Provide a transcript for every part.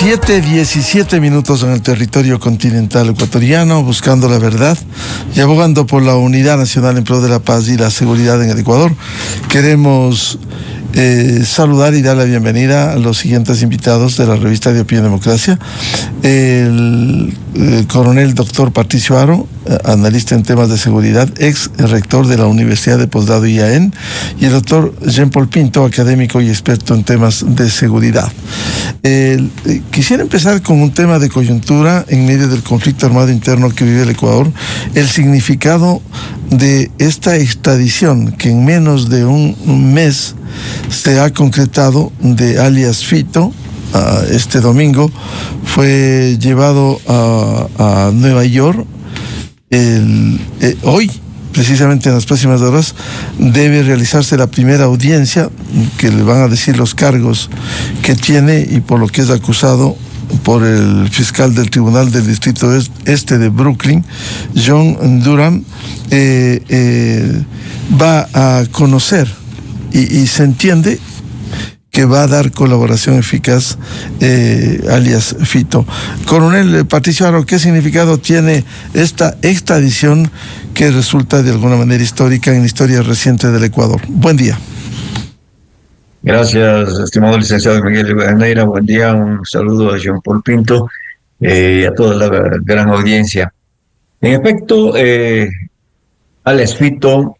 7:17 en el territorio continental ecuatoriano, buscando la verdad y abogando por la unidad nacional en pro de la paz y la seguridad en el Ecuador. Queremos saludar y dar la bienvenida a los siguientes invitados de la revista de Opinión Democracia: el coronel doctor Patricio Haro, analista en temas de seguridad, ex rector de la Universidad de Posgrado IAEN, y el doctor Jean-Paul Pinto, académico y experto en temas de seguridad. Quisiera empezar con un tema de coyuntura en medio del conflicto armado interno que vive el Ecuador: el significado de esta extradición que en menos de un mes se ha concretado de alias Fito. Este domingo fue llevado a Nueva York. Hoy, precisamente en las próximas horas, debe realizarse la primera audiencia, que le van a decir los cargos que tiene y por lo que es acusado por el fiscal del Tribunal del Distrito Este de Brooklyn, John Durham. Va a conocer y se entiende que va a dar colaboración eficaz, alias Fito. Coronel Patricio Haro, ¿qué significado tiene esta extradición que resulta de alguna manera histórica en la historia reciente del Ecuador? Buen día. Gracias, estimado licenciado Miguel Rivadeneira. Buen día, un saludo a Jean-Paul Pinto y a toda la gran audiencia. En efecto, alias Fito,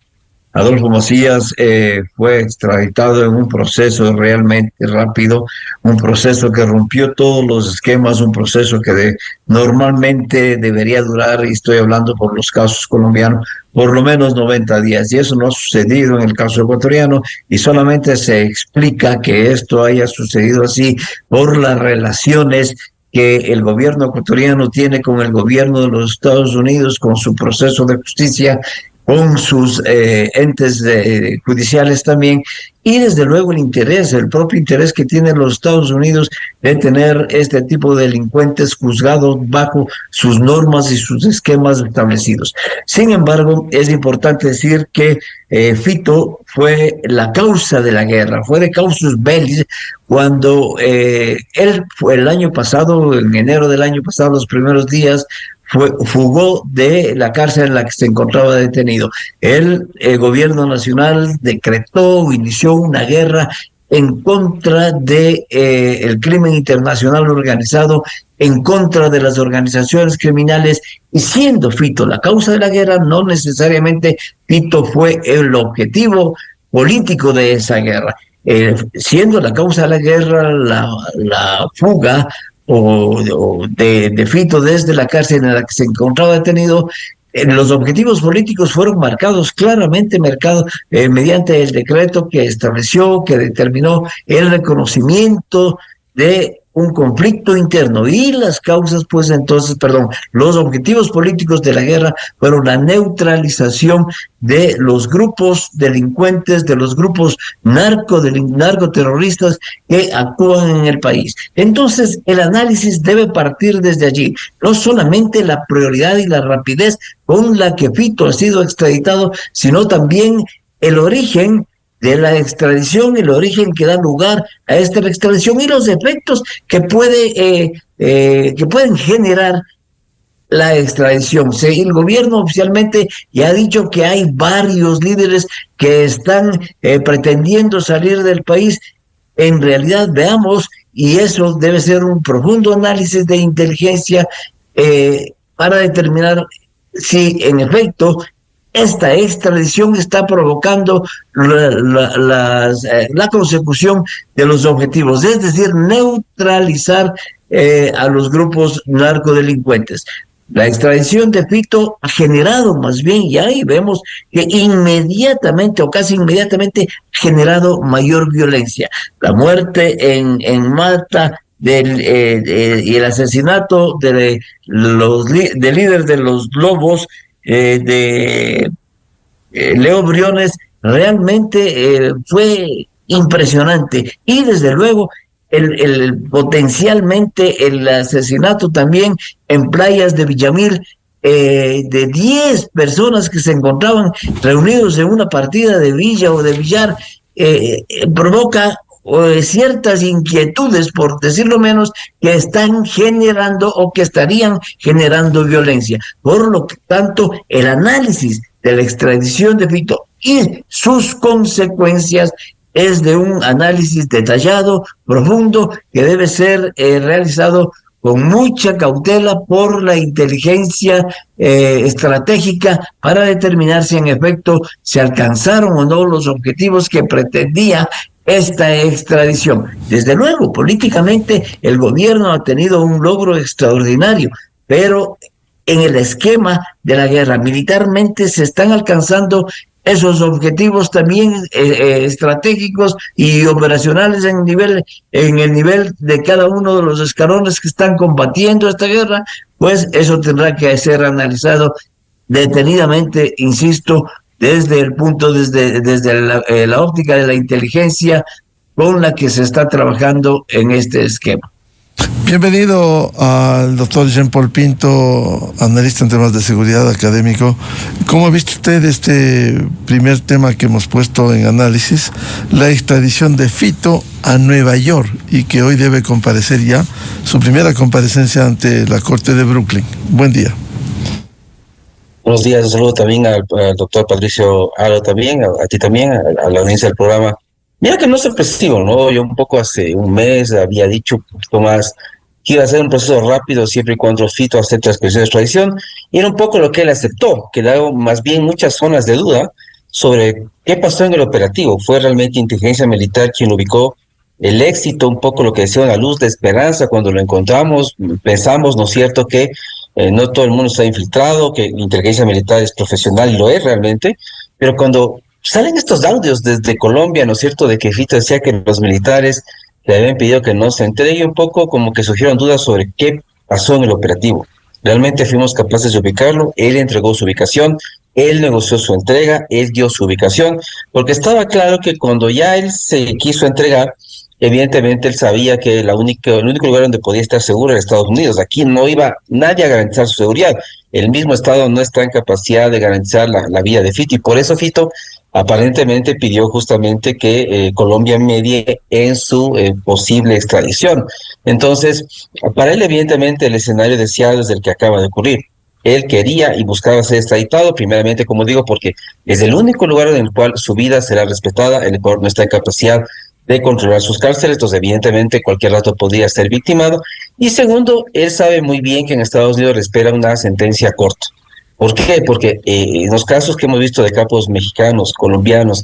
Adolfo Macías, fue extraditado en un proceso realmente rápido, un proceso que rompió todos los esquemas, un proceso que normalmente debería durar, y estoy hablando por los casos colombianos, por lo menos 90 días, y eso no ha sucedido en el caso ecuatoriano, y solamente se explica que esto haya sucedido así por las relaciones que el gobierno ecuatoriano tiene con el gobierno de los Estados Unidos, con su proceso de justicia, con sus entes judiciales también, y desde luego el propio interés que tienen los Estados Unidos de tener este tipo de delincuentes juzgados bajo sus normas y sus esquemas establecidos. Sin embargo, es importante decir que Fito fue la causa de la guerra, fue de causus belli, cuando él fue el año pasado, en enero del año pasado, los primeros días, fugó de la cárcel en la que se encontraba detenido. El gobierno nacional inició una guerra en contra de el crimen internacional organizado, en contra de las organizaciones criminales, y siendo Fito la causa de la guerra, no necesariamente Fito fue el objetivo político de esa guerra. Siendo la causa de la guerra la fuga de Fito desde la cárcel en la que se encontraba detenido, los objetivos políticos fueron claramente marcados mediante el decreto que determinó el reconocimiento de un conflicto interno, y las causas, los objetivos políticos de la guerra fueron la neutralización de los grupos delincuentes, de los grupos narcoterroristas que actúan en el país. Entonces, el análisis debe partir desde allí, no solamente la prioridad y la rapidez con la que Fito ha sido extraditado, sino también el origen de la extradición, el origen que da lugar a esta extradición y los efectos que pueden generar la extradición. El gobierno oficialmente ya ha dicho que hay varios líderes que están pretendiendo salir del país. En realidad, veamos, y eso debe ser un profundo análisis de inteligencia para determinar si en efecto esta extradición está provocando la consecución de los objetivos, es decir, neutralizar a los grupos narcodelincuentes. La extradición de Fito ha generado más bien, y ahí vemos que inmediatamente o casi inmediatamente ha generado mayor violencia. La muerte en Malta y el asesinato del líder de los Lobos, de Leo Briones, realmente fue impresionante, y desde luego potencialmente el asesinato también en playas de Villamil de 10 personas que se encontraban reunidos en una partida de villa o de billar, provoca ciertas inquietudes, por decirlo menos, que están generando o que estarían generando violencia. Por lo tanto, el análisis de la extradición de Fito y sus consecuencias es de un análisis detallado, profundo, que debe ser realizado con mucha cautela por la inteligencia estratégica para determinar si en efecto se alcanzaron o no los objetivos que pretendía esta extradición. Desde luego, políticamente el gobierno ha tenido un logro extraordinario, pero en el esquema de la guerra militarmente se están alcanzando esos objetivos también estratégicos y operacionales en el nivel de cada uno de los escalones que están combatiendo esta guerra, pues eso tendrá que ser analizado detenidamente, insisto, desde la óptica de la inteligencia con la que se está trabajando en este esquema. Bienvenido al doctor Jean-Paul Pinto, analista en temas de seguridad académico. ¿Cómo ha visto usted este primer tema que hemos puesto en análisis, la extradición de Fito a Nueva York, y que hoy debe comparecer ya, su primera comparecencia ante la Corte de Brooklyn? Buen día. Buenos días, un saludo también al doctor Patricio Aro también, a ti también, a la audiencia del programa. Mira que no es sorpresivo, ¿no? Yo un poco hace un mes había dicho un poquito más que iba a ser un proceso rápido siempre y cuando Fito acepte la expresión de extradición, y era un poco lo que él aceptó, que daba más bien muchas zonas de duda sobre qué pasó en el operativo. ¿Fue realmente inteligencia militar quien lo ubicó? El éxito, un poco lo que decía, una luz de esperanza cuando lo encontramos, pensamos, ¿no es cierto?, que no todo el mundo está infiltrado, que la inteligencia militar es profesional y lo es realmente, pero cuando salen estos audios desde Colombia, ¿no es cierto?, de que Fito decía que los militares le habían pedido que no se entregue, un poco como que surgieron dudas sobre qué pasó en el operativo. Realmente fuimos capaces de ubicarlo, él entregó su ubicación, él negoció su entrega, él dio su ubicación, porque estaba claro que cuando ya él se quiso entregar, evidentemente él sabía que el único lugar donde podía estar seguro era Estados Unidos. Aquí no iba nadie a garantizar su seguridad. El mismo Estado no está en capacidad de garantizar la vida de Fito, y por eso Fito aparentemente pidió justamente que Colombia medie en su posible extradición. Entonces, para él evidentemente el escenario deseado es el que acaba de ocurrir. Él quería y buscaba ser extraditado, primeramente, como digo, porque es el único lugar en el cual su vida será respetada. El Ecuador no está en capacidad de controlar sus cárceles, entonces evidentemente cualquier rato podría ser victimado. Y segundo, él sabe muy bien que en Estados Unidos le espera una sentencia corta. ¿Por qué? Porque en los casos que hemos visto de capos mexicanos, colombianos,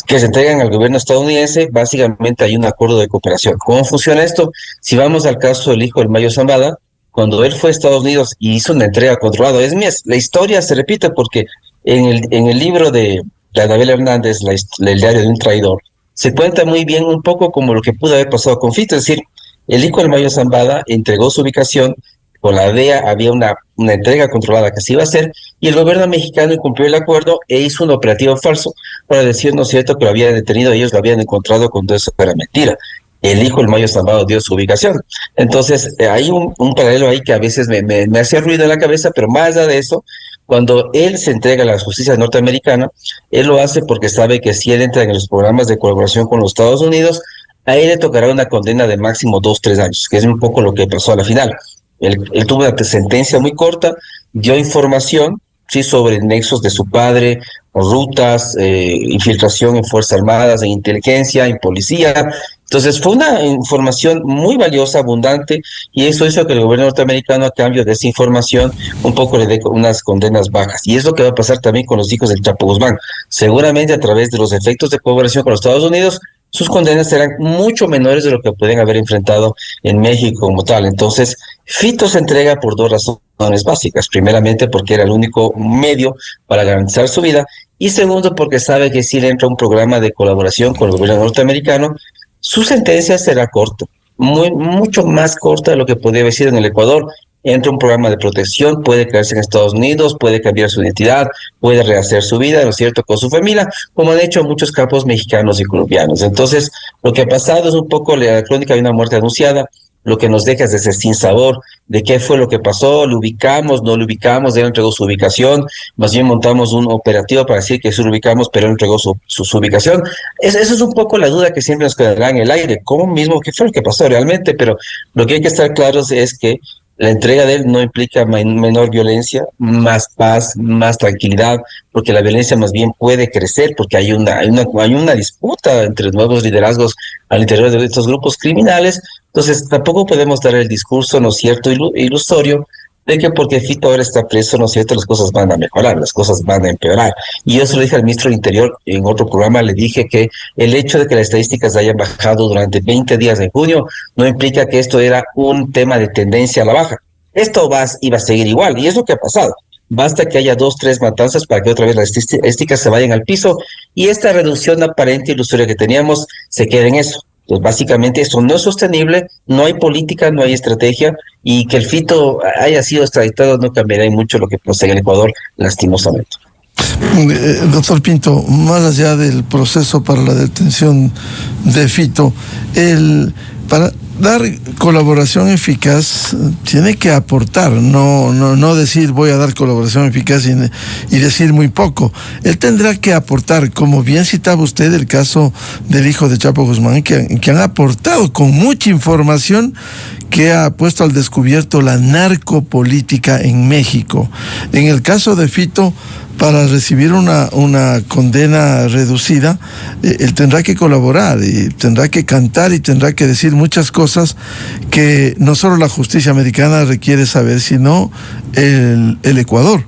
que se entregan al gobierno estadounidense, básicamente hay un acuerdo de cooperación. ¿Cómo funciona esto? Si vamos al caso del hijo del Mayo Zambada, cuando él fue a Estados Unidos y hizo una entrega controlada, es más, la historia se repite porque en el libro de Anabel Hernández, el diario de un traidor, se cuenta muy bien un poco como lo que pudo haber pasado con Fito. Es decir, el hijo del Mayo Zambada entregó su ubicación, con la DEA había una entrega controlada que se iba a hacer, y el gobierno mexicano incumplió el acuerdo e hizo un operativo falso para decir, no es cierto, que lo habían detenido, ellos lo habían encontrado cuando eso era mentira. El hijo del Mayo Zambada dio su ubicación. Entonces, hay un paralelo ahí que a veces me hace ruido en la cabeza, pero más allá de eso, cuando él se entrega a la justicia norteamericana, él lo hace porque sabe que si él entra en los programas de colaboración con los Estados Unidos, a él le tocará una condena de máximo 2-3 años, que es un poco lo que pasó a la final. Él tuvo una sentencia muy corta, dio información, sí, sobre nexos de su padre, rutas, infiltración en Fuerzas Armadas, en inteligencia, en policía. Entonces fue una información muy valiosa, abundante, y eso hizo que el gobierno norteamericano, a cambio de esa información, un poco le dé unas condenas bajas. Y es lo que va a pasar también con los hijos del Chapo Guzmán. Seguramente a través de los efectos de colaboración con los Estados Unidos, sus condenas serán mucho menores de lo que pueden haber enfrentado en México como tal. Entonces, Fito se entrega por dos razones básicas. Primeramente, porque era el único medio para garantizar su vida, y segundo, porque sabe que si le entra un programa de colaboración con el gobierno norteamericano, su sentencia será corta, mucho más corta de lo que podría haber sido en el Ecuador. Entra un programa de protección, puede quedarse en Estados Unidos, puede cambiar su identidad, puede rehacer su vida, ¿no es cierto?, con su familia, como han hecho muchos capos mexicanos y colombianos. Entonces, lo que ha pasado es un poco la crónica de una muerte anunciada. lo que nos deja es ese sinsabor de qué fue lo que pasó, lo ubicamos, no lo ubicamos, él entregó su ubicación, más bien montamos un operativo para decir que sí lo ubicamos, pero él entregó su ubicación. Eso es un poco la duda que siempre nos quedará en el aire, cómo mismo, qué fue lo que pasó realmente, pero lo que hay que estar claros es que la entrega de él no implica menor violencia, más paz, más tranquilidad, porque la violencia más bien puede crecer, porque hay una disputa entre nuevos liderazgos al interior de estos grupos criminales. Entonces, tampoco podemos dar el discurso, ¿no es cierto?, ilusorio, de que porque Fito ahora está preso, ¿no es cierto?, las cosas van a mejorar, las cosas van a empeorar. Y yo se lo dije al ministro del Interior en otro programa, le dije que el hecho de que las estadísticas hayan bajado durante 20 días de junio no implica que esto era un tema de tendencia a la baja. Esto iba a seguir igual, y es lo que ha pasado. Basta que haya 2, 3 matanzas para que otra vez las estadísticas se vayan al piso y esta reducción aparente ilusoria que teníamos se quede en eso. Pues básicamente eso no es sostenible, no hay política, no hay estrategia, y que el Fito haya sido extraditado no cambiará mucho lo que procede en el Ecuador, lastimosamente. Doctor Pinto, más allá del proceso para la detención de Fito, para dar colaboración eficaz tiene que aportar, no decir voy a dar colaboración eficaz y decir muy poco. Él tendrá que aportar, como bien citaba usted el caso del hijo de Chapo Guzmán, que han aportado con mucha información que ha puesto al descubierto la narcopolítica en México. En el caso de Fito, para recibir una condena reducida, él tendrá que colaborar y tendrá que cantar y tendrá que decir muchas cosas que no solo la justicia americana requiere saber, sino el Ecuador.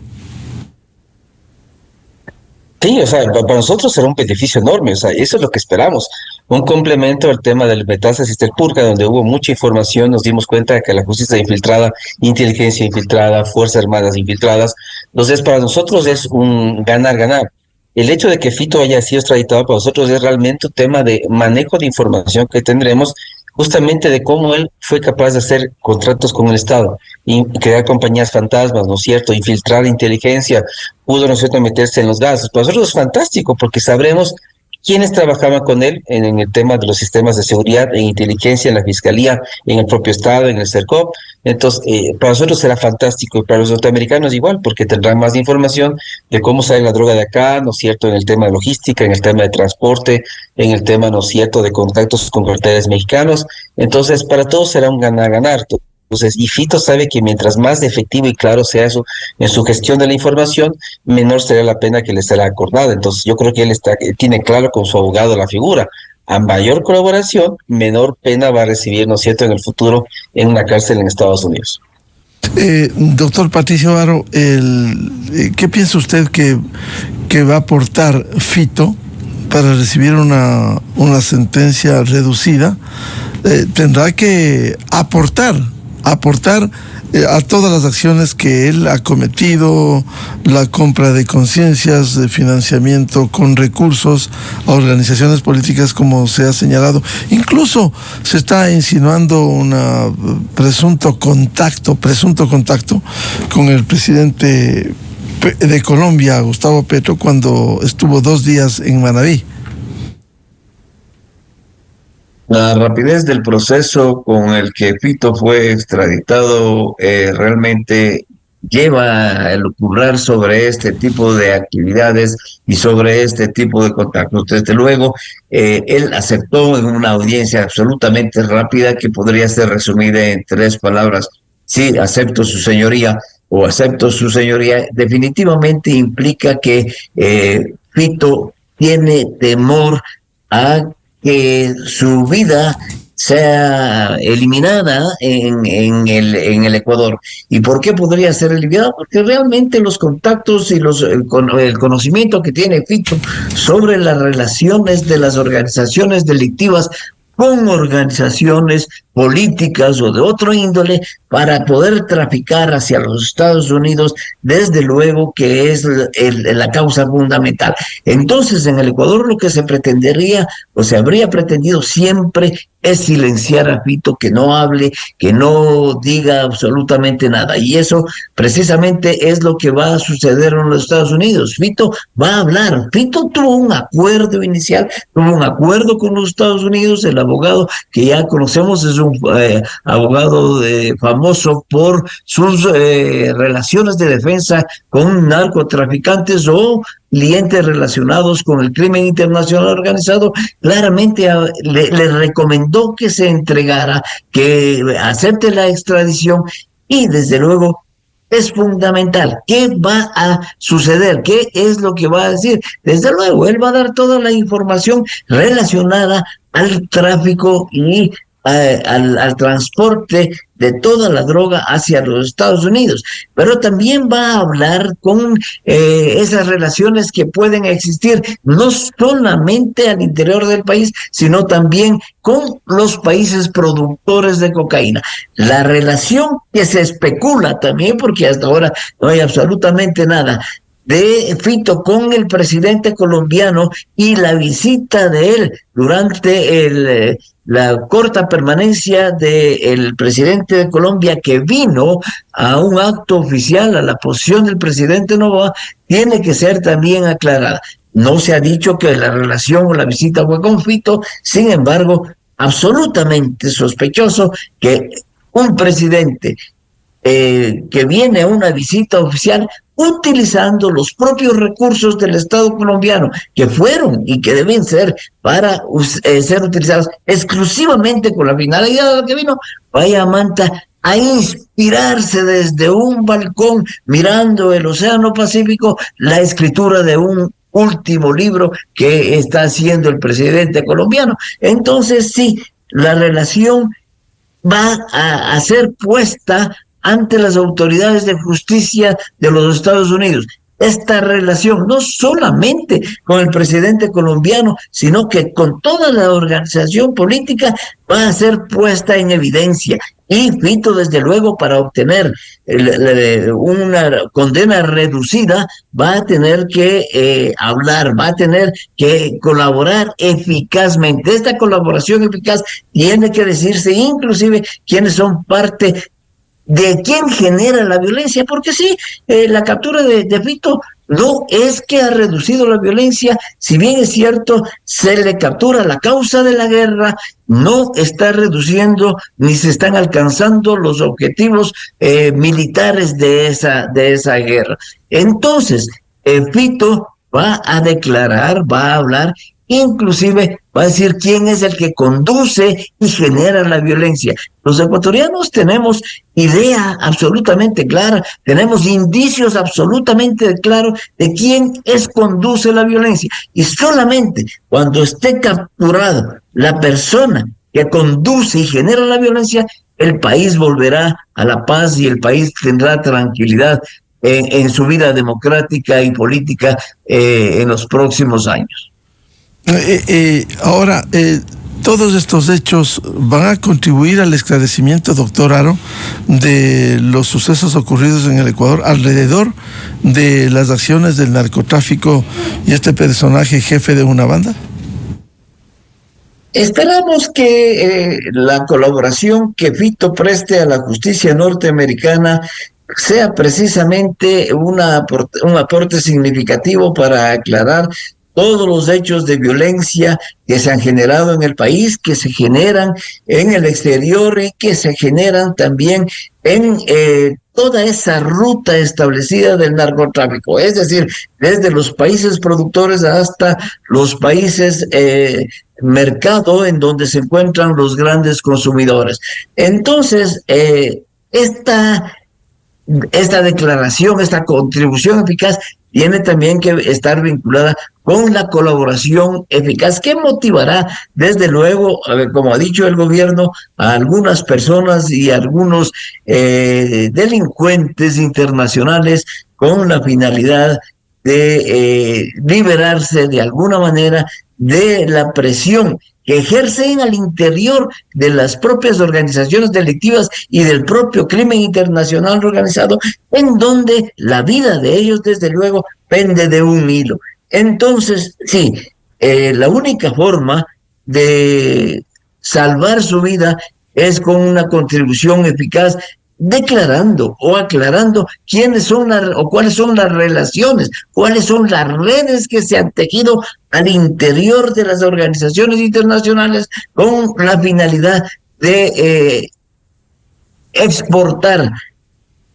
Sí, o sea, para nosotros será un beneficio enorme, o sea, eso es lo que esperamos. Un complemento al tema del Metástasis del Purga, donde hubo mucha información, nos dimos cuenta de que la justicia infiltrada, inteligencia infiltrada, fuerzas armadas infiltradas. Entonces, para nosotros es un ganar-ganar. El hecho de que Fito haya sido extraditado para nosotros es realmente un tema de manejo de información que tendremos, justamente de cómo él fue capaz de hacer contratos con el Estado y crear compañías fantasmas, ¿no es cierto?, infiltrar inteligencia, pudo, ¿no es cierto?, meterse en los gastos. Para nosotros es fantástico porque sabremos quiénes trabajaban con él en el tema de los sistemas de seguridad, en inteligencia, en la fiscalía, en el propio Estado, en el CERCOP. Entonces, para nosotros será fantástico, y para los norteamericanos igual, porque tendrán más información de cómo sale la droga de acá, ¿no es cierto?, en el tema de logística, en el tema de transporte, en el tema, ¿no es cierto?, de contactos con carteles mexicanos. Entonces, para todos será un ganar-ganar. Entonces, y Fito sabe que mientras más efectivo y claro sea eso en su gestión de la información, menor será la pena que le será acordada. Entonces, yo creo que él tiene claro con su abogado la figura. A mayor colaboración, menor pena va a recibir, ¿no es cierto?, en el futuro en una cárcel en Estados Unidos. Doctor Patricio Haro, ¿qué piensa usted que va a aportar Fito para recibir una sentencia reducida? Tendrá que aportar a todas las acciones que él ha cometido, la compra de conciencias, de financiamiento con recursos a organizaciones políticas, como se ha señalado. Incluso se está insinuando un presunto contacto con el presidente de Colombia, Gustavo Petro, cuando estuvo 2 días en Manabí. La rapidez del proceso con el que Fito fue extraditado realmente lleva a elucubrar sobre este tipo de actividades y sobre este tipo de contactos. Desde luego, él aceptó en una audiencia absolutamente rápida que podría ser resumida en 3 palabras: sí, acepto su señoría, o acepto su señoría. Definitivamente implica que Fito tiene temor a que su vida sea eliminada en el Ecuador. ¿Y por qué podría ser eliminada? Porque realmente los contactos y el conocimiento que tiene Fito sobre las relaciones de las organizaciones delictivas con organizaciones políticas o de otro índole para poder traficar hacia los Estados Unidos, desde luego que es la causa fundamental. Entonces, en el Ecuador lo que se pretendería, o se habría pretendido siempre, es silenciar a Fito, que no hable, que no diga absolutamente nada. Y eso precisamente es lo que va a suceder en los Estados Unidos. Fito va a hablar. Fito tuvo un acuerdo inicial, tuvo un acuerdo con los Estados Unidos. El abogado que ya conocemos es un abogado famoso por sus relaciones de defensa con narcotraficantes o clientes relacionados con el crimen internacional organizado, claramente le recomendó que se entregara, que acepte la extradición y desde luego es fundamental. ¿Qué va a suceder? ¿Qué es lo que va a decir? Desde luego, él va a dar toda la información relacionada al tráfico y al transporte de toda la droga hacia los Estados Unidos, pero también va a hablar con esas relaciones que pueden existir no solamente al interior del país, sino también con los países productores de cocaína. La relación que se especula también, porque hasta ahora no hay absolutamente nada, de Fito con el presidente colombiano y la visita de él durante la corta permanencia del presidente de Colombia, que vino a un acto oficial a la posición del presidente Noboa, tiene que ser también aclarada. No se ha dicho que la relación o la visita fue con Fito, sin embargo, absolutamente sospechoso que un presidente que viene a una visita oficial utilizando los propios recursos del Estado colombiano, que fueron y que deben ser para ser utilizados exclusivamente con la finalidad de lo que vino, vaya a Manta a inspirarse desde un balcón mirando el Océano Pacífico la escritura de un último libro que está haciendo el presidente colombiano. Entonces sí, la relación va a ser puesta ante las autoridades de justicia de los Estados Unidos. Esta relación, no solamente con el presidente colombiano, sino que con toda la organización política, va a ser puesta en evidencia. Y Fito, desde luego, para obtener una condena reducida, va a tener que hablar, va a tener que colaborar eficazmente. Esta colaboración eficaz tiene que decirse inclusive quiénes son parte de quién genera la violencia, porque sí, la captura de Fito no es que ha reducido la violencia, si bien es cierto, se le captura la causa de la guerra, no está reduciendo ni se están alcanzando los objetivos militares de esa guerra. Entonces, Fito va a declarar, va a hablar, inclusive va a decir quién es el que conduce y genera la violencia. Los ecuatorianos tenemos idea absolutamente clara, tenemos indicios absolutamente claros de quién conduce la violencia. Y solamente cuando esté capturado la persona que conduce y genera la violencia, el país volverá a la paz y el país tendrá tranquilidad en su vida democrática y política en los próximos años. Ahora, todos estos hechos van a contribuir al esclarecimiento, doctor Haro, de los sucesos ocurridos en el Ecuador alrededor de las acciones del narcotráfico y este personaje jefe de una banda. Esperamos que la colaboración que Fito preste a la justicia norteamericana sea precisamente un aporte significativo para aclarar todos los hechos de violencia que se han generado en el país, que se generan en el exterior y que se generan también en toda esa ruta establecida del narcotráfico, es decir, desde los países productores hasta los países mercado en donde se encuentran los grandes consumidores. Entonces, esta declaración, esta contribución eficaz tiene también que estar vinculada con la colaboración eficaz que motivará, desde luego, como ha dicho el gobierno, a algunas personas y a algunos delincuentes internacionales con la finalidad de liberarse de alguna manera de la presión que ejercen al interior de las propias organizaciones delictivas y del propio crimen internacional organizado, en donde la vida de ellos, desde luego, pende de un hilo. Entonces, sí, la única forma de salvar su vida es con una contribución eficaz, declarando o aclarando quiénes son o cuáles son las relaciones, cuáles son las redes que se han tejido al interior de las organizaciones internacionales con la finalidad de exportar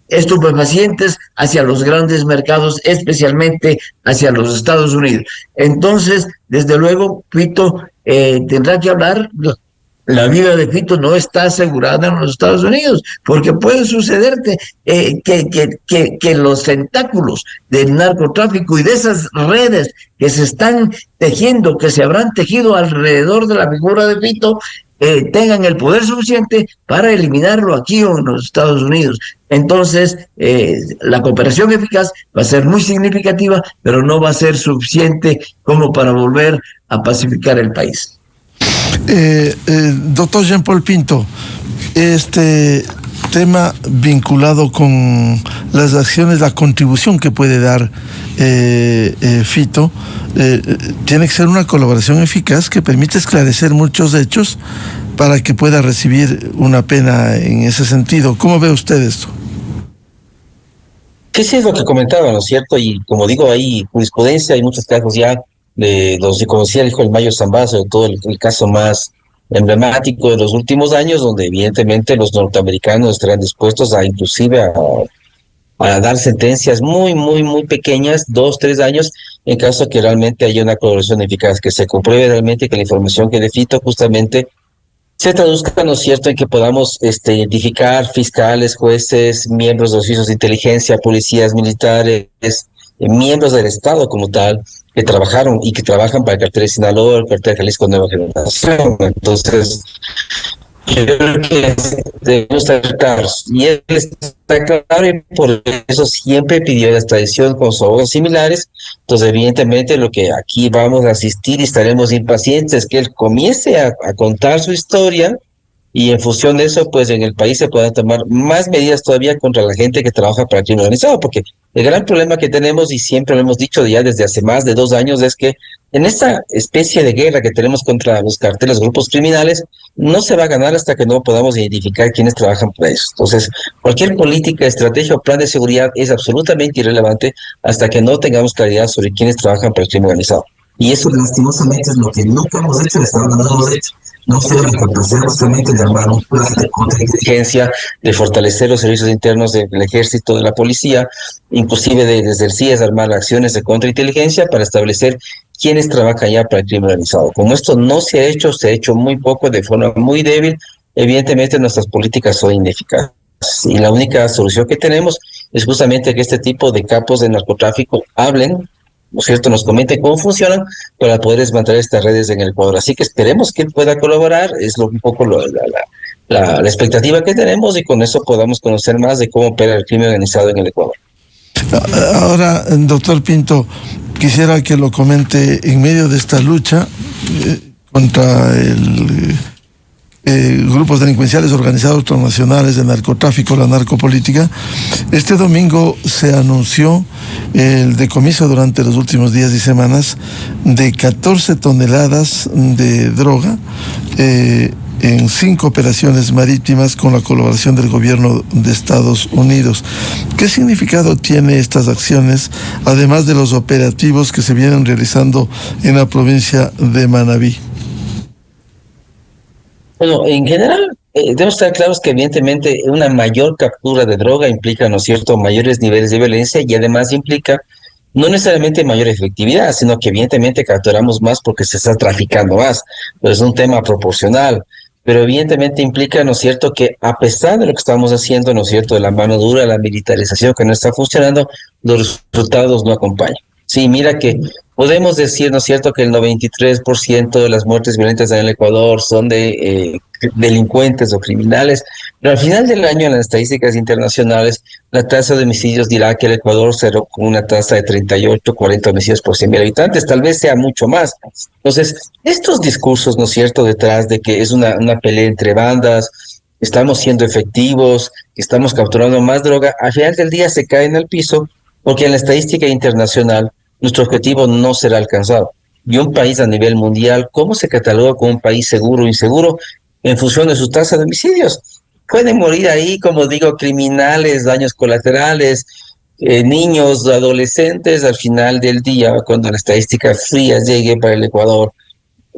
estupefacientes hacia los grandes mercados, especialmente hacia los Estados Unidos. Entonces, desde luego, Fito tendrá que hablar. La vida de Fito no está asegurada en los Estados Unidos, porque puede sucederte que los tentáculos del narcotráfico y de esas redes que se están tejiendo, que se habrán tejido alrededor de la figura de Fito, tengan el poder suficiente para eliminarlo aquí o en los Estados Unidos. Entonces, la cooperación eficaz va a ser muy significativa, pero no va a ser suficiente como para volver a pacificar el país. Doctor Jean-Paul Pinto, este tema vinculado con las acciones, la contribución que puede dar Fito, tiene que ser una colaboración eficaz que permite esclarecer muchos hechos para que pueda recibir una pena en ese sentido. ¿Cómo ve usted esto? Que sí es lo que comentaba, ¿no es cierto? Y como digo, hay jurisprudencia, hay muchos casos ya de los que conocía el hijo del Mayo Zambazo, todo el caso más emblemático de los últimos años, donde evidentemente los norteamericanos estarán dispuestos a inclusive a dar sentencias muy pequeñas, 2, 3 años, en caso que realmente haya una colaboración eficaz, que se compruebe realmente que la información que de Fito justamente se traduzca, ¿no es cierto?, en que podamos identificar fiscales, jueces, miembros de los servicios de inteligencia, policías militares, miembros del Estado como tal, que trabajaron y que trabajan para el cartel de Sinaloa, el cartel de Jalisco Nueva Generación. Entonces, yo creo que debemos estar claros. Y él está claro y por eso siempre pidió la extradición con sus abogados similares. Entonces, evidentemente, lo que aquí vamos a asistir y estaremos impacientes es que él comience a contar su historia y en función de eso, pues en el país se puedan tomar más medidas todavía contra la gente que trabaja para el crimen organizado, porque el gran problema que tenemos, y siempre lo hemos dicho ya desde hace más de 2 años, es que en esta especie de guerra que tenemos contra los carteles, grupos criminales, no se va a ganar hasta que no podamos identificar quiénes trabajan para eso. Entonces, cualquier política, estrategia o plan de seguridad es absolutamente irrelevante hasta que no tengamos claridad sobre quiénes trabajan para el crimen organizado. Y eso lastimosamente es lo que nunca hemos hecho, hasta ahora no hemos hecho. No sé, la capacidad justamente de armar un plan de contrainteligencia, de fortalecer los servicios internos del ejército, de la policía, inclusive desde el CIES armar acciones de contrainteligencia para establecer quiénes trabajan ya para el crimen organizado. Como esto no se ha hecho muy poco, de forma muy débil, evidentemente nuestras políticas son ineficaces. Y la única solución que tenemos es justamente que este tipo de capos de narcotráfico hablen, ¿no es cierto?, nos comenten cómo funcionan para poder desmantelar estas redes en el Ecuador. Así que esperemos que él pueda colaborar, es un poco la expectativa que tenemos, y con eso podamos conocer más de cómo opera el crimen organizado en el Ecuador. Ahora, doctor Pinto, quisiera que lo comente en medio de esta lucha contra grupos delincuenciales organizados transnacionales de narcotráfico, la narcopolítica. Este domingo se anunció el decomiso durante los últimos días y semanas de 14 toneladas de droga en 5 operaciones marítimas con la colaboración del gobierno de Estados Unidos. ¿Qué significado tiene estas acciones, además de los operativos que se vienen realizando en la provincia de Manabí? Bueno, en general, debemos estar claros que evidentemente una mayor captura de droga implica, ¿no es cierto?, mayores niveles de violencia, y además implica no necesariamente mayor efectividad, sino que evidentemente capturamos más porque se está traficando más, pero es un tema proporcional. Pero evidentemente implica, ¿no es cierto?, que a pesar de lo que estamos haciendo, ¿no es cierto?, de la mano dura, la militarización que no está funcionando, los resultados no acompañan. Sí, mira que podemos decir, ¿no es cierto?, que el 93% de las muertes violentas en el Ecuador son de delincuentes o criminales, pero al final del año en las estadísticas internacionales la tasa de homicidios dirá que el Ecuador cerró con una tasa de 38, 40 homicidios por 100.000 habitantes, tal vez sea mucho más. Entonces, estos discursos, ¿no es cierto?, detrás de que es una pelea entre bandas, estamos siendo efectivos, estamos capturando más droga, al final del día se caen al piso, porque en la estadística internacional nuestro objetivo no será alcanzado. Y un país a nivel mundial, ¿cómo se cataloga como un país seguro o inseguro? En función de su tasa de homicidios. Pueden morir ahí, como digo, criminales, daños colaterales, niños, adolescentes, al final del día, cuando la estadística fría llegue para el Ecuador,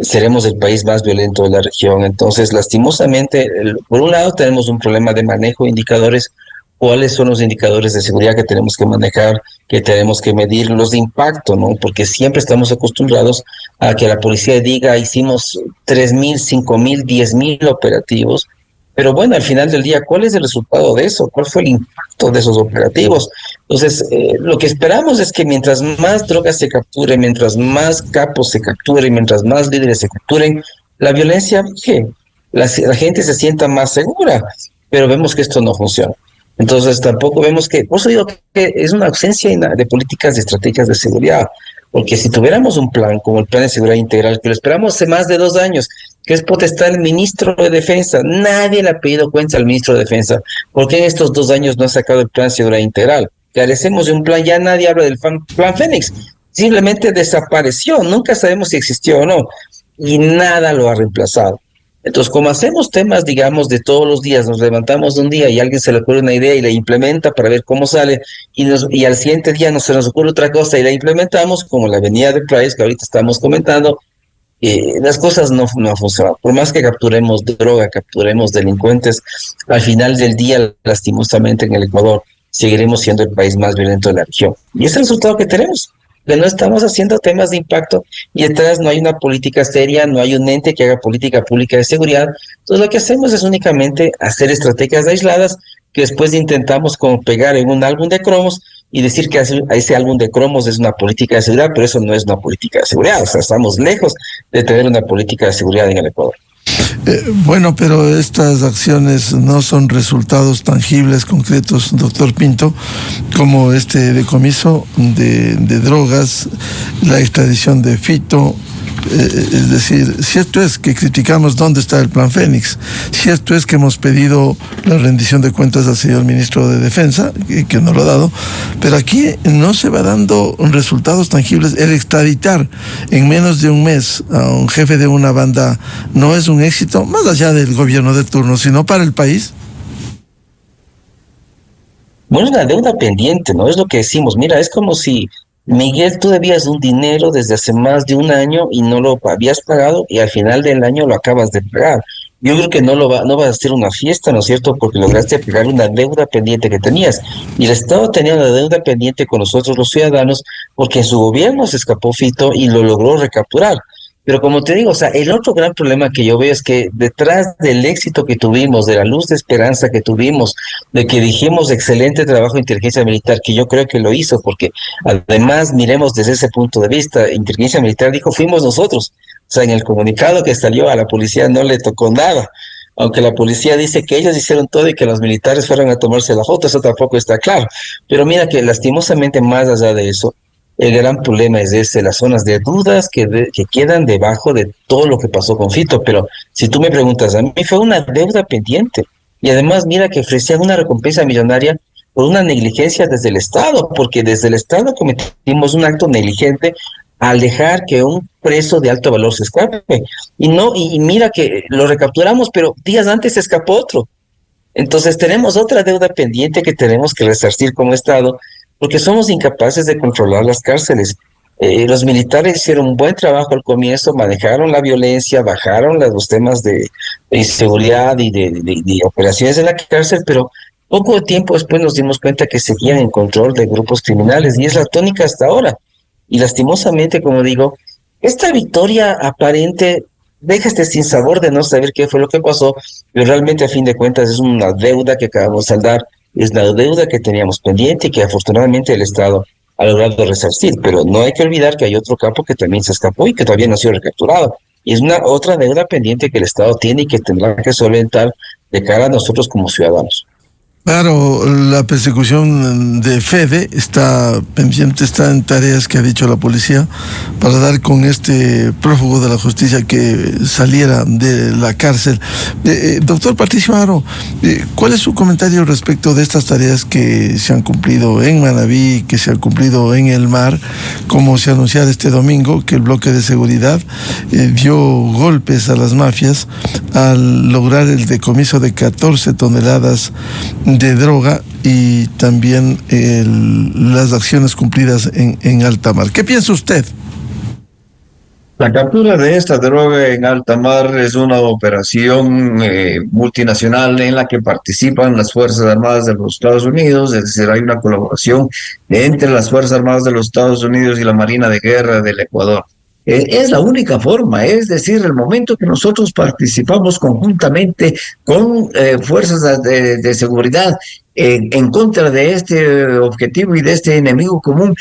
seremos el país más violento de la región. Entonces, lastimosamente, por un lado tenemos un problema de manejo de indicadores. ¿Cuáles son los indicadores de seguridad que tenemos que manejar, que tenemos que medir? Los de impacto, ¿no? Porque siempre estamos acostumbrados a que la policía diga, hicimos 3.000, 5.000, 10.000 operativos, pero bueno, al final del día, ¿cuál es el resultado de eso? ¿Cuál fue el impacto de esos operativos? Entonces, lo que esperamos es que mientras más drogas se capturen, mientras más capos se capturen, mientras más líderes se capturen, la violencia baje, la gente se sienta más segura, pero vemos que esto no funciona. Entonces tampoco vemos que, por eso digo que es una ausencia de políticas y estrategias de seguridad, porque si tuviéramos un plan como el Plan de Seguridad Integral, que lo esperamos hace más de 2 años, que es potestad del ministro de Defensa, nadie le ha pedido cuenta al ministro de Defensa, porque en estos 2 años no ha sacado el Plan de Seguridad Integral. Carecemos de un plan, ya nadie habla del plan Fénix, simplemente desapareció, nunca sabemos si existió o no, y nada lo ha reemplazado. Entonces, como hacemos temas, digamos, de todos los días, nos levantamos un día y alguien se le ocurre una idea y la implementa para ver cómo sale, y al siguiente día se nos ocurre otra cosa y la implementamos, como la avenida de Price que ahorita estamos comentando, las cosas no han funcionado. Por más que capturemos droga, capturemos delincuentes, al final del día, lastimosamente en el Ecuador, seguiremos siendo el país más violento de la región. Y es el resultado que tenemos. Que no estamos haciendo temas de impacto y detrás no hay una política seria, no hay un ente que haga política pública de seguridad. Entonces lo que hacemos es únicamente hacer estrategias aisladas que después intentamos como pegar en un álbum de cromos y decir que ese álbum de cromos es una política de seguridad, pero eso no es una política de seguridad. O sea, estamos lejos de tener una política de seguridad en el Ecuador. Bueno, pero estas acciones no son resultados tangibles, concretos, doctor Pinto, como este decomiso de drogas, la extradición de Fito. Es decir, cierto es que criticamos dónde está el Plan Fénix, cierto es que hemos pedido la rendición de cuentas al señor ministro de Defensa, que no lo ha dado, pero aquí no se va dando resultados tangibles. El extraditar en menos de un mes a un jefe de una banda no es un éxito, más allá del gobierno de turno, sino para el país. Bueno, es una deuda pendiente, ¿no? Es lo que decimos. Mira, es como si, Miguel, tú debías un dinero desde hace más de un año y no lo habías pagado y al final del año lo acabas de pagar. Yo creo que no vas a hacer una fiesta, ¿no es cierto? Porque lograste pagar una deuda pendiente que tenías. Y el Estado tenía una deuda pendiente con nosotros los ciudadanos porque en su gobierno se escapó Fito y lo logró recapturar. Pero como te digo, o sea, el otro gran problema que yo veo es que detrás del éxito que tuvimos, de la luz de esperanza que tuvimos, de que dijimos excelente trabajo de inteligencia militar, que yo creo que lo hizo, porque además miremos desde ese punto de vista, inteligencia militar dijo, fuimos nosotros. O sea, en el comunicado que salió a la policía no le tocó nada. Aunque la policía dice que ellos hicieron todo y que los militares fueron a tomarse la foto, eso tampoco está claro. Pero mira que lastimosamente más allá de eso, el gran problema es las zonas de dudas que quedan debajo de todo lo que pasó con Fito. Pero si tú me preguntas, a mí fue una deuda pendiente. Y además, mira que ofrecían una recompensa millonaria por una negligencia desde el Estado, porque desde el Estado cometimos un acto negligente al dejar que un preso de alto valor se escape. Y mira que lo recapturamos, pero días antes se escapó otro. Entonces tenemos otra deuda pendiente que tenemos que resarcir como Estado, porque somos incapaces de controlar las cárceles. Los militares hicieron un buen trabajo al comienzo, manejaron la violencia, bajaron los temas de inseguridad y de operaciones en la cárcel, pero poco tiempo después nos dimos cuenta que seguían en control de grupos criminales, y es la tónica hasta ahora. Y lastimosamente, como digo, esta victoria aparente deja este sinsabor de no saber qué fue lo que pasó, pero realmente a fin de cuentas es una deuda que acabamos de saldar, es la deuda que teníamos pendiente y que afortunadamente el Estado ha logrado resarcir, pero no hay que olvidar que hay otro capo que también se escapó y que todavía no ha sido recapturado. Y es una otra deuda pendiente que el Estado tiene y que tendrá que solventar de cara a nosotros como ciudadanos. Claro, la persecución de Fede está pendiente, está en tareas que ha dicho la policía para dar con este prófugo de la justicia que saliera de la cárcel. Doctor Patricio Haro, ¿cuál es su comentario respecto de estas tareas que se han cumplido en Manabí, que se han cumplido en el mar, como se anunciara este domingo que el bloque de seguridad dio golpes a las mafias al lograr el decomiso de 14 toneladas de droga y también las acciones cumplidas en alta mar? ¿Qué piensa usted? La captura de esta droga en alta mar es una operación multinacional en la que participan las Fuerzas Armadas de los Estados Unidos, es decir, hay una colaboración entre las Fuerzas Armadas de los Estados Unidos y la Marina de Guerra del Ecuador. Es la única forma, es decir, el momento que nosotros participamos conjuntamente con fuerzas de seguridad en contra de este objetivo y de este enemigo común,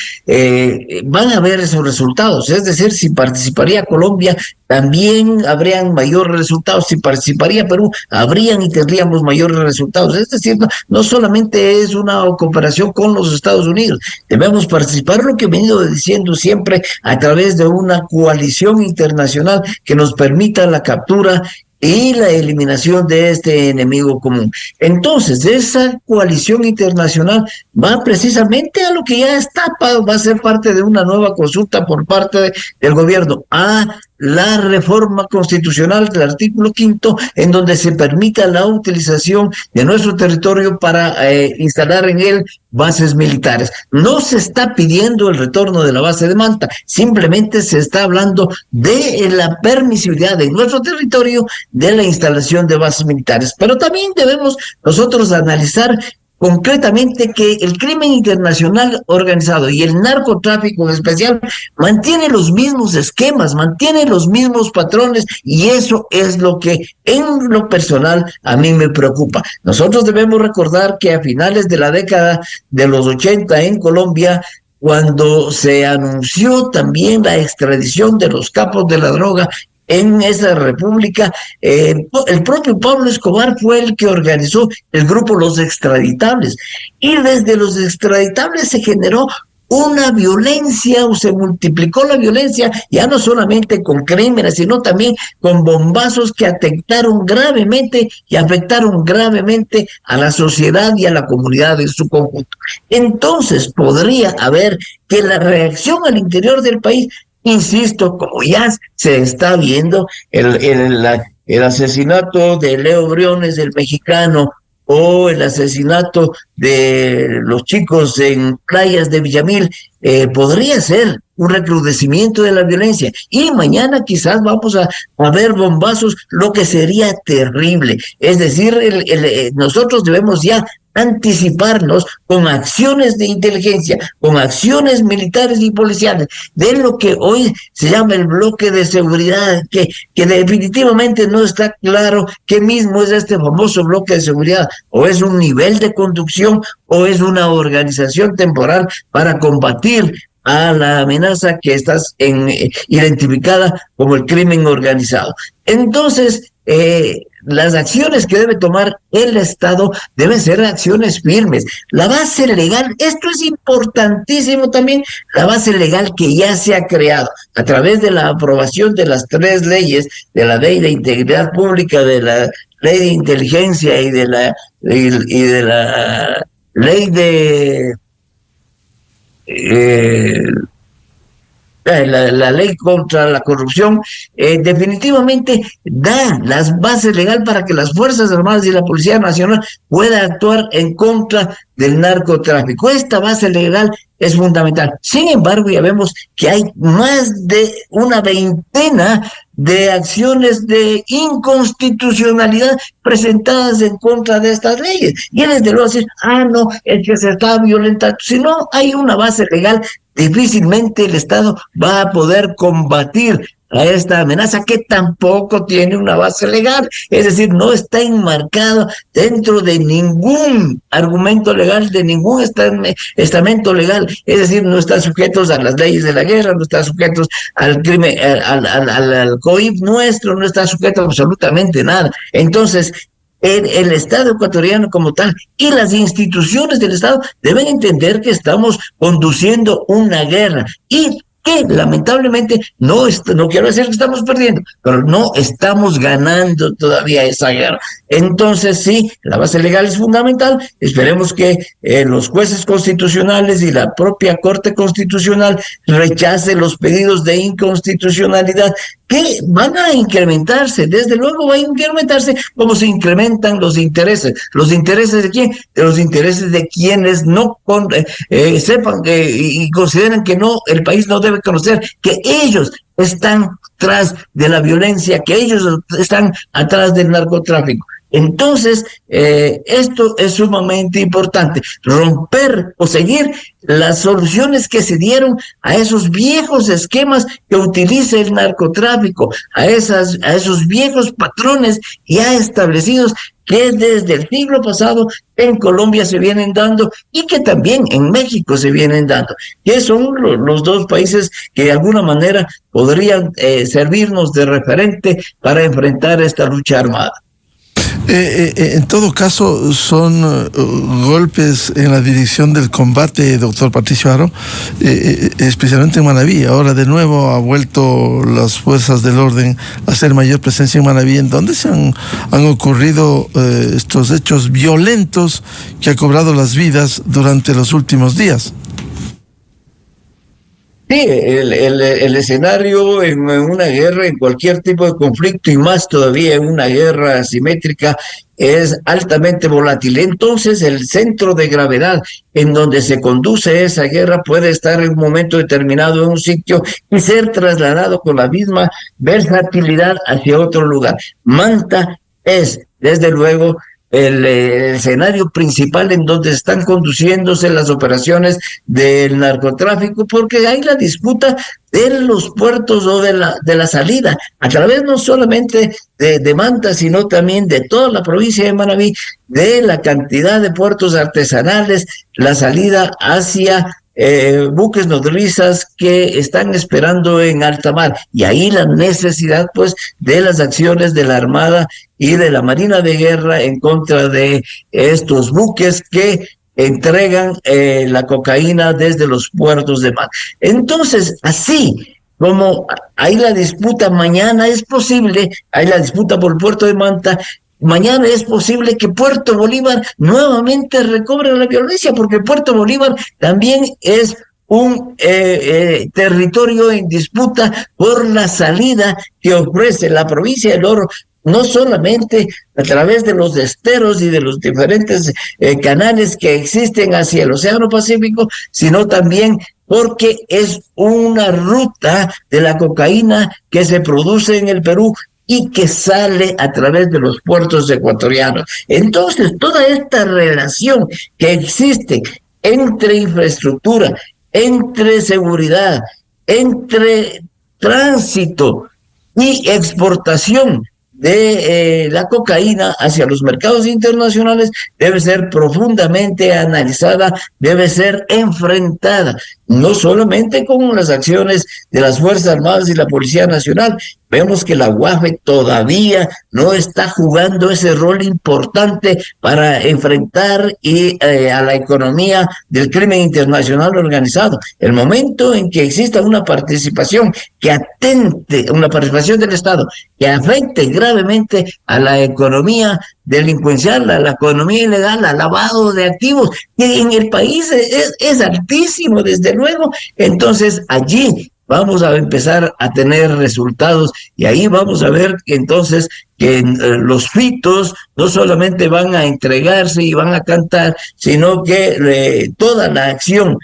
van a haber esos resultados. Es decir, si participaría Colombia, también habrían mayores resultados. Si participaría Perú, habrían y tendríamos mayores resultados. Es decir, no solamente es una cooperación con los Estados Unidos, debemos participar, lo que he venido diciendo siempre, a través de una coalición internacional que nos permita la captura y la eliminación de este enemigo común. Entonces, esa coalición internacional va precisamente a lo que ya está, va a ser parte de una nueva consulta por parte del gobierno, a la reforma constitucional del artículo 5, en donde se permita la utilización de nuestro territorio para instalar en él bases militares. No se está pidiendo el retorno de la base de Manta, simplemente se está hablando de la permisividad en nuestro territorio de la instalación de bases militares. Pero también debemos nosotros analizar concretamente que el crimen internacional organizado y el narcotráfico en especial mantiene los mismos esquemas, mantiene los mismos patrones, y eso es lo que en lo personal a mí me preocupa. Nosotros debemos recordar que a finales de la década de los 80 en Colombia, cuando se anunció también la extradición de los capos de la droga en esa república, el propio Pablo Escobar fue el que organizó el grupo Los Extraditables, y desde Los Extraditables se generó una violencia, o se multiplicó la violencia, ya no solamente con crímenes, sino también con bombazos que atentaron gravemente y afectaron gravemente a la sociedad y a la comunidad en su conjunto. Entonces podría haber que la reacción al interior del país, insisto, como ya se está viendo, el asesinato de Leo Briones, el mexicano, o el asesinato de los chicos en playas de Villamil, podría ser un recrudecimiento de la violencia. Y mañana quizás vamos a ver bombazos, lo que sería terrible. Es decir, nosotros debemos ya anticiparnos con acciones de inteligencia, con acciones militares y policiales, de lo que hoy se llama el bloque de seguridad, que definitivamente no está claro qué mismo es este famoso bloque de seguridad, o es un nivel de conducción, o es una organización temporal para combatir a la amenaza que está identificada como el crimen organizado. Entonces, las acciones que debe tomar el Estado deben ser acciones firmes. La base legal, esto es importantísimo también, la base legal que ya se ha creado a través de la aprobación de las 3 leyes, de la Ley de Integridad Pública, de la Ley de Inteligencia y de la Ley de la ley contra la corrupción, definitivamente da las bases legales para que las Fuerzas Armadas y la Policía Nacional puedan actuar en contra del narcotráfico. Esta base legal es fundamental. Sin embargo, ya vemos que hay más de una veintena de acciones de inconstitucionalidad presentadas en contra de estas leyes. Y desde luego decir, no, es que se está violentando. Si no hay una base legal, difícilmente el Estado va a poder combatir a esta amenaza, que tampoco tiene una base legal, es decir, no está enmarcado dentro de ningún argumento legal, de ningún estamento legal, es decir, no está sujetos a las leyes de la guerra, no está sujetos al crimen, al COIP nuestro, no está sujeto a absolutamente nada. Entonces, el Estado ecuatoriano como tal y las instituciones del Estado deben entender que estamos conduciendo una guerra, y que lamentablemente no quiero decir que estamos perdiendo, pero no estamos ganando todavía esa guerra. Entonces sí, la base legal es fundamental. Esperemos que los jueces constitucionales y la propia Corte Constitucional rechace los pedidos de inconstitucionalidad, que van a incrementarse, desde luego va a incrementarse como se incrementan los intereses. ¿Los intereses de quién? De los intereses de quienes no sepan y consideran que no, el país no debe conocer que ellos están atrás de la violencia, que ellos están atrás del narcotráfico. Entonces, esto es sumamente importante, romper o seguir las soluciones que se dieron a esos viejos esquemas que utiliza el narcotráfico, a esos viejos patrones ya establecidos que desde el siglo pasado en Colombia se vienen dando y que también en México se vienen dando, que son los dos países que de alguna manera podrían servirnos de referente para enfrentar esta lucha armada. En todo caso, son golpes en la dirección del combate, doctor Patricio Haro, especialmente en Manabí. Ahora de nuevo ha vuelto las fuerzas del orden a hacer mayor presencia en Manabí, en donde han ocurrido estos hechos violentos que ha cobrado las vidas durante los últimos días. Sí, el escenario en una guerra, en cualquier tipo de conflicto y más todavía en una guerra asimétrica es altamente volátil. Entonces el centro de gravedad en donde se conduce esa guerra puede estar en un momento determinado en un sitio y ser trasladado con la misma versatilidad hacia otro lugar. Manta es, desde luego, el escenario principal en donde están conduciéndose las operaciones del narcotráfico, porque hay la disputa de los puertos o de la salida, a través no solamente de Manta, sino también de toda la provincia de Manabí, de la cantidad de puertos artesanales, la salida hacia buques nodrizas que están esperando en alta mar, y ahí la necesidad pues de las acciones de la Armada y de la Marina de Guerra en contra de estos buques que entregan la cocaína desde los puertos de mar. Entonces, así como hay la disputa mañana, es posible, hay la disputa por el puerto de Manta, mañana es posible que Puerto Bolívar nuevamente recobre la violencia, porque Puerto Bolívar también es un territorio en disputa por la salida que ofrece la provincia del Oro, no solamente a través de los esteros y de los diferentes canales que existen hacia el Océano Pacífico, sino también porque es una ruta de la cocaína que se produce en el Perú y que sale a través de los puertos ecuatorianos. Entonces, toda esta relación que existe entre infraestructura, entre seguridad, entre tránsito y exportación de la cocaína hacia los mercados internacionales debe ser profundamente analizada, debe ser enfrentada, no solamente con las acciones de las Fuerzas Armadas y la Policía Nacional. Vemos que la UAFE todavía no está jugando ese rol importante para enfrentar a la economía del crimen internacional organizado. El momento en que exista una participación que atente, una participación del Estado que afecte gravemente a la economía delincuencial, a la economía ilegal, al lavado de activos, que en el país es altísimo, desde luego, entonces allí vamos a empezar a tener resultados y ahí vamos a ver que entonces que los fitos no solamente van a entregarse y van a cantar, sino que toda la acción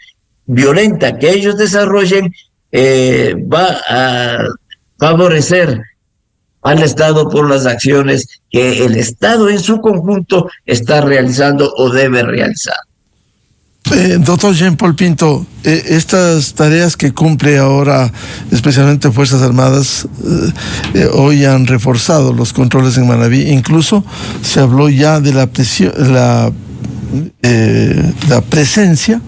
violenta que ellos desarrollen va a favorecer al Estado por las acciones que el Estado en su conjunto está realizando o debe realizar. Doctor Jean-Paul Pinto, estas tareas que cumple ahora especialmente Fuerzas Armadas hoy han reforzado los controles en Manabí. Incluso se habló ya de la presencia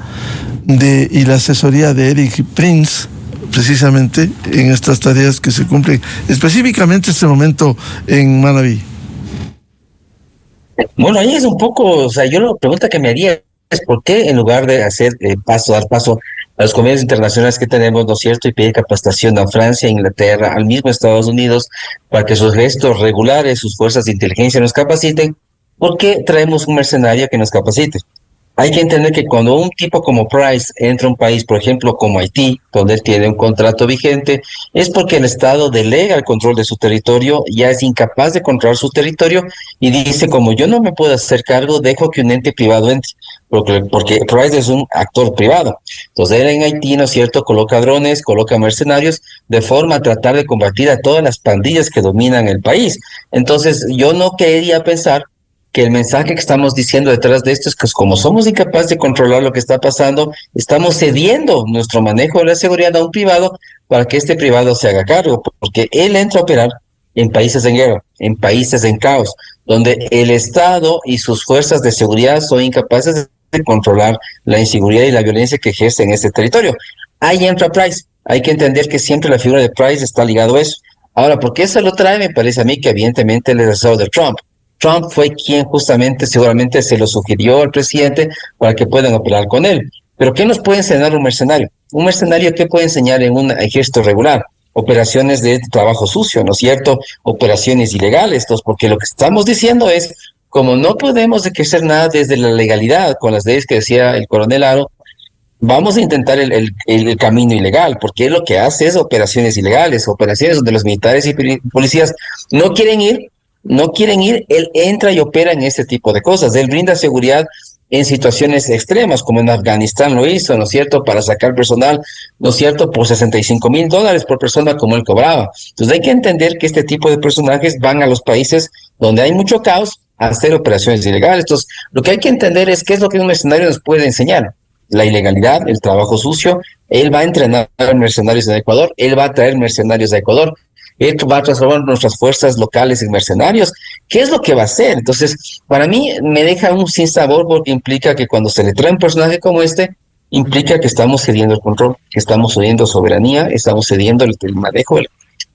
y la asesoría de Eric Prince precisamente en estas tareas que se cumplen específicamente este momento en Manabí. Bueno, ahí es un poco, o sea, yo la pregunta que me haría es por qué en lugar de hacer dar paso a los convenios internacionales que tenemos, ¿no es cierto?, y pedir capacitación a Francia, Inglaterra, al mismo Estados Unidos, para que sus ejércitos regulares, sus fuerzas de inteligencia nos capaciten, ¿por qué traemos un mercenario que nos capacite? Hay que entender que cuando un tipo como Price entra a un país, por ejemplo, como Haití, donde él tiene un contrato vigente, es porque el Estado delega el control de su territorio, ya es incapaz de controlar su territorio y dice, como yo no me puedo hacer cargo, dejo que un ente privado entre. porque Price es un actor privado. Entonces él en Haití, ¿no es cierto?, coloca drones, coloca mercenarios de forma a tratar de combatir a todas las pandillas que dominan el país. Entonces yo no quería pensar que el mensaje que estamos diciendo detrás de esto es que como somos incapaces de controlar lo que está pasando, estamos cediendo nuestro manejo de la seguridad a un privado para que este privado se haga cargo, porque él entra a operar en países en guerra, en países en caos, donde el Estado y sus fuerzas de seguridad son incapaces de controlar la inseguridad y la violencia que ejerce en ese territorio. Ahí entra Price. Hay que entender que siempre la figura de Price está ligado a eso. Ahora, ¿por qué se lo trae? Me parece a mí que evidentemente el deseo de Trump. Trump fue quien justamente seguramente se lo sugirió al presidente para que puedan operar con él. Pero ¿qué nos puede enseñar un mercenario? Un mercenario, ¿qué puede enseñar en un ejército regular? Operaciones de trabajo sucio, ¿no es cierto? Operaciones ilegales, entonces, porque lo que estamos diciendo es, como no podemos ejercer nada desde la legalidad, con las leyes que decía el coronel Aro, vamos a intentar el camino ilegal, porque lo que hace es operaciones ilegales, operaciones donde los militares y policías no quieren ir, él entra y opera en este tipo de cosas, él brinda seguridad en situaciones extremas, como en Afganistán lo hizo, ¿no es cierto?, para sacar personal, ¿no es cierto?, por $65,000 por persona como él cobraba. Entonces hay que entender que este tipo de personajes van a los países donde hay mucho caos a hacer operaciones ilegales. Entonces lo que hay que entender es qué es lo que un mercenario nos puede enseñar. La ilegalidad, el trabajo sucio. Él va a entrenar mercenarios en Ecuador, él va a traer mercenarios a Ecuador, él va a transformar nuestras fuerzas locales en mercenarios. ¿Qué es lo que va a hacer? Entonces, para mí me deja un sinsabor porque implica que cuando se le trae un personaje como este, implica que estamos cediendo el control, que estamos cediendo soberanía, estamos cediendo el manejo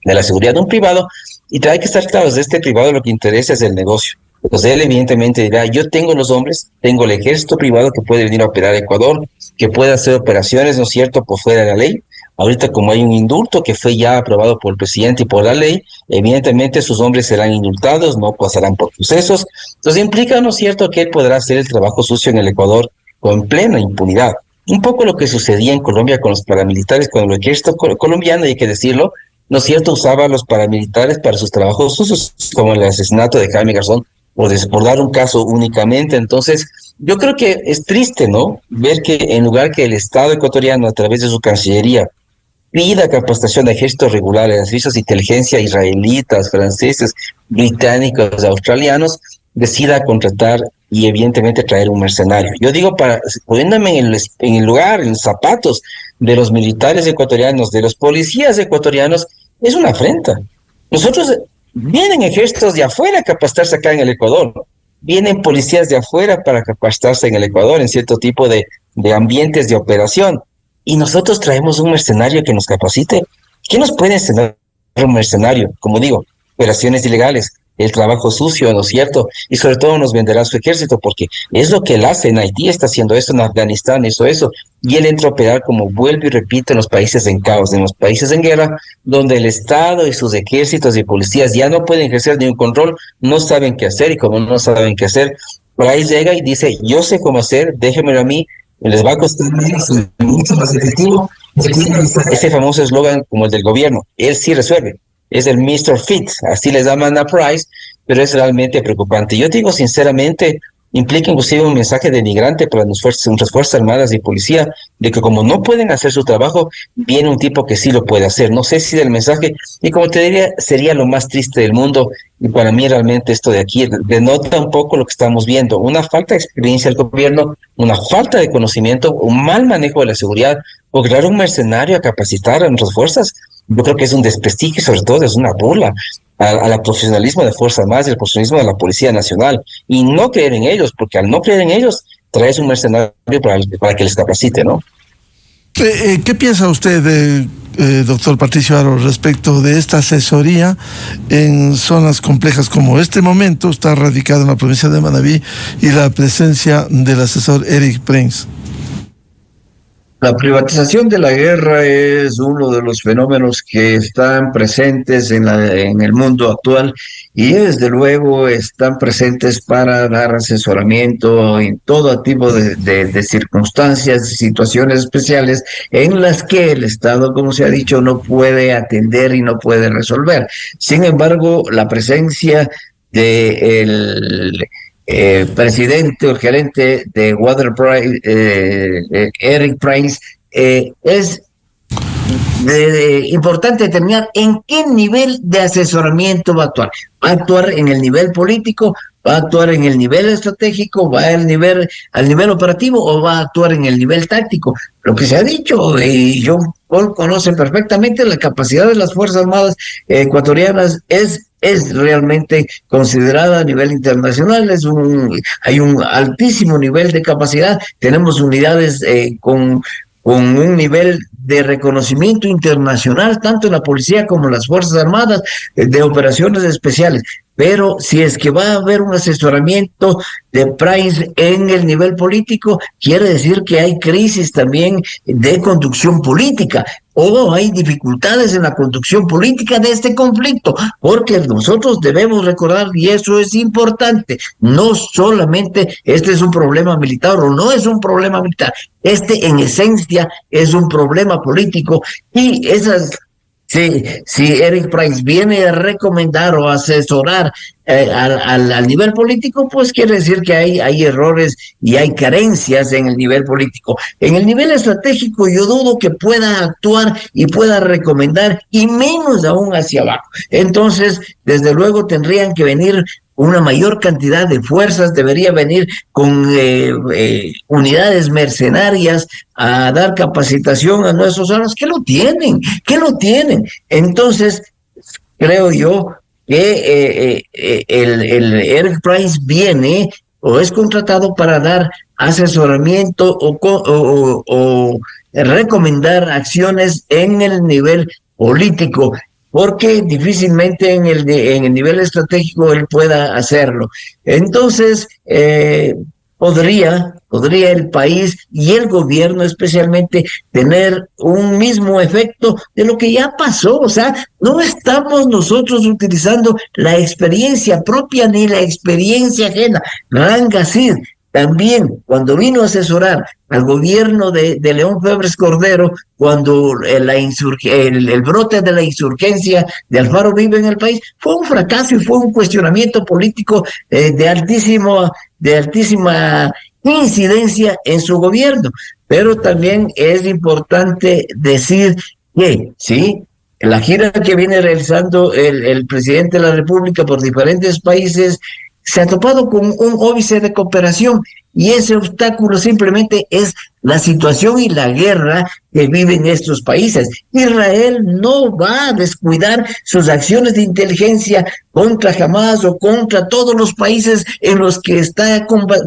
de la seguridad de un privado, y hay que estar claros, de este privado lo que interesa es el negocio. Entonces él evidentemente dirá, yo tengo los hombres, tengo el ejército privado que puede venir a operar a Ecuador, que puede hacer operaciones, ¿no es cierto?, por fuera de la ley. Ahorita como hay un indulto que fue ya aprobado por el presidente y por la ley, evidentemente sus hombres serán indultados, no pasarán por procesos. Entonces implica, ¿no es cierto?, que él podrá hacer el trabajo sucio en el Ecuador con plena impunidad. Un poco lo que sucedía en Colombia con los paramilitares, cuando el ejército colombiano, hay que decirlo, ¿no es cierto?, usaba a los paramilitares para sus trabajos sucios, como el asesinato de Jaime Garzón, por dar un caso únicamente. Entonces, yo creo que es triste, ¿no?, ver que en lugar que el Estado ecuatoriano, a través de su Cancillería, pida capacitación de ejércitos regulares, de servicios de inteligencia israelitas, franceses, británicos, australianos, decida contratar y evidentemente traer un mercenario. Yo digo, poniéndome en el lugar, en los zapatos de los militares ecuatorianos, de los policías ecuatorianos, es una afrenta. Nosotros, vienen ejércitos de afuera a capacitarse acá en el Ecuador, vienen policías de afuera para capacitarse en el Ecuador en cierto tipo de ambientes de operación, y nosotros traemos un mercenario que nos capacite. ¿Qué nos puede enseñar un mercenario? Como digo, operaciones ilegales, el trabajo sucio, ¿no es cierto? Y sobre todo nos venderá su ejército, porque es lo que él hace. En Haití está haciendo esto, en Afganistán hizo eso, y él entra a operar, como vuelvo y repito, en los países en caos, en los países en guerra, donde el Estado y sus ejércitos y policías ya no pueden ejercer ningún control, no saben qué hacer, y como no saben qué hacer, por ahí llega y dice, yo sé cómo hacer, déjenmelo a mí, les va a costar menos, mucho más efectivo. Ese famoso eslogan como el del gobierno, él sí resuelve, es el Mr. Fit, así les llaman a Price, pero es realmente preocupante. Yo digo sinceramente, implica inclusive un mensaje denigrante para nuestras fuerzas armadas y policía, de que como no pueden hacer su trabajo, viene un tipo que sí lo puede hacer. No sé si del mensaje, y como te diría, sería lo más triste del mundo, y para mí realmente esto de aquí denota un poco lo que estamos viendo, una falta de experiencia del gobierno, una falta de conocimiento, un mal manejo de la seguridad, o crear un mercenario a capacitar a nuestras fuerzas. Yo creo que es un desprestigio, sobre todo es una burla al profesionalismo de Fuerzas Armadas y el profesionalismo de la Policía Nacional, y no creer en ellos, porque al no creer en ellos, traes un mercenario para que les capacite, ¿no? ¿Qué piensa usted, doctor Patricio Aro, respecto de esta asesoría en zonas complejas como este momento está radicado en la provincia de Manabí y la presencia del asesor Eric Prince? La privatización de la guerra es uno de los fenómenos que están presentes en el mundo actual, y desde luego están presentes para dar asesoramiento en todo tipo de circunstancias y situaciones especiales en las que el Estado, como se ha dicho, no puede atender y no puede resolver. Sin embargo, la presencia de presidente o gerente de Waterprise, Eric Prince, es importante determinar en qué nivel de asesoramiento va a actuar. Va a actuar en el nivel político, va a actuar en el nivel estratégico, va al nivel operativo o va a actuar en el nivel táctico. Lo que se ha dicho, y John Paul conoce perfectamente, la capacidad de las Fuerzas Armadas ecuatorianas es realmente considerada a nivel internacional. Hay un altísimo nivel de capacidad. Tenemos unidades con un nivel de reconocimiento internacional, tanto en la policía como en las Fuerzas Armadas, de operaciones especiales. Pero si es que va a haber un asesoramiento de Prince en el nivel político, quiere decir que hay crisis también de conducción política, o hay dificultades en la conducción política de este conflicto, porque nosotros debemos recordar, y eso es importante, no solamente este es un problema militar o no es un problema militar, este en esencia es un problema político, y si Eric Prince viene a recomendar o asesorar al nivel político, pues quiere decir que hay errores y hay carencias en el nivel político. En el nivel estratégico yo dudo que pueda actuar y pueda recomendar, y menos aún hacia abajo. Entonces, desde luego tendrían que venir una mayor cantidad de fuerzas, debería venir con unidades mercenarias a dar capacitación a nuestros hermanos que lo tienen. Entonces, creo yo que el Eric Prince viene o es contratado para dar asesoramiento o recomendar acciones en el nivel político, porque difícilmente en el nivel estratégico él pueda hacerlo. Entonces, podría el país y el gobierno especialmente tener un mismo efecto de lo que ya pasó. O sea, no estamos nosotros utilizando la experiencia propia ni la experiencia ajena. Rangasid también, cuando vino a asesorar al gobierno de León Febres Cordero, cuando el brote de la insurgencia de Alfaro Uribe en el país, fue un fracaso y fue un cuestionamiento político de altísima incidencia en su gobierno. Pero también es importante decir que, sí, la gira que viene realizando el presidente de la República por diferentes países se ha topado con un óbice de cooperación, y ese obstáculo simplemente es la situación y la guerra que viven estos países. Israel no va a descuidar sus acciones de inteligencia contra Hamas o contra todos los países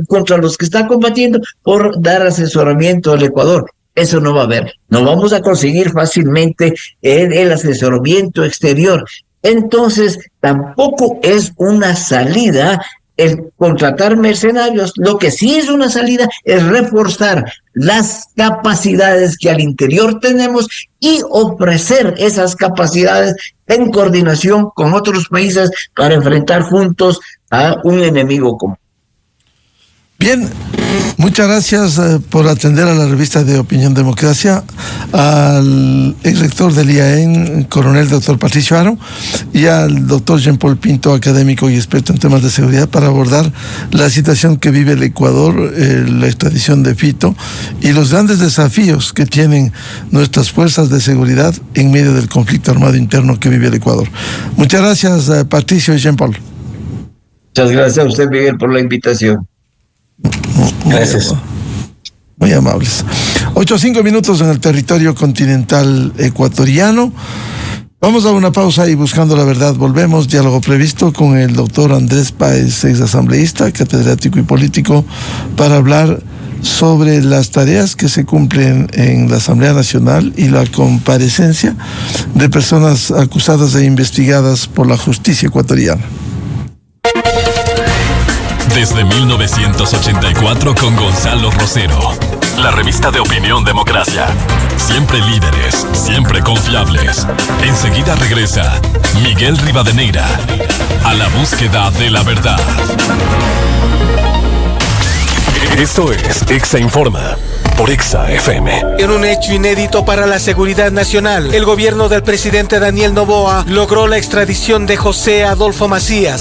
contra los que está combatiendo por dar asesoramiento al Ecuador. Eso no va a haber. No vamos a conseguir fácilmente el asesoramiento exterior. Entonces, tampoco es una salida el contratar mercenarios. Lo que sí es una salida es reforzar las capacidades que al interior tenemos y ofrecer esas capacidades en coordinación con otros países para enfrentar juntos a un enemigo común. Bien, muchas gracias por atender a la revista de Opinión Democracia, al exrector del IAEN, coronel doctor Patricio Aro, y al doctor Jean Paul Pinto, académico y experto en temas de seguridad, para abordar la situación que vive el Ecuador, la extradición de Fito y los grandes desafíos que tienen nuestras fuerzas de seguridad en medio del conflicto armado interno que vive el Ecuador. Muchas gracias, Patricio y Jean Paul. Muchas gracias a usted, Miguel, por la invitación. Gracias. Muy amables. 8:05 minutos en el territorio continental ecuatoriano. Vamos a una pausa y buscando la verdad volvemos. Diálogo previsto con el doctor Andrés Páez, ex asambleísta, catedrático y político, para hablar sobre las tareas que se cumplen en la Asamblea Nacional y la comparecencia de personas acusadas e investigadas por la justicia ecuatoriana. Desde 1984 con Gonzalo Rosero. La revista de Opinión Democracia. Siempre líderes, siempre confiables. Enseguida regresa Miguel Rivadeneira a la búsqueda de la verdad. Esto es Exa Informa por Exa FM. En un hecho inédito para la seguridad nacional, el gobierno del presidente Daniel Noboa logró la extradición de José Adolfo Macías,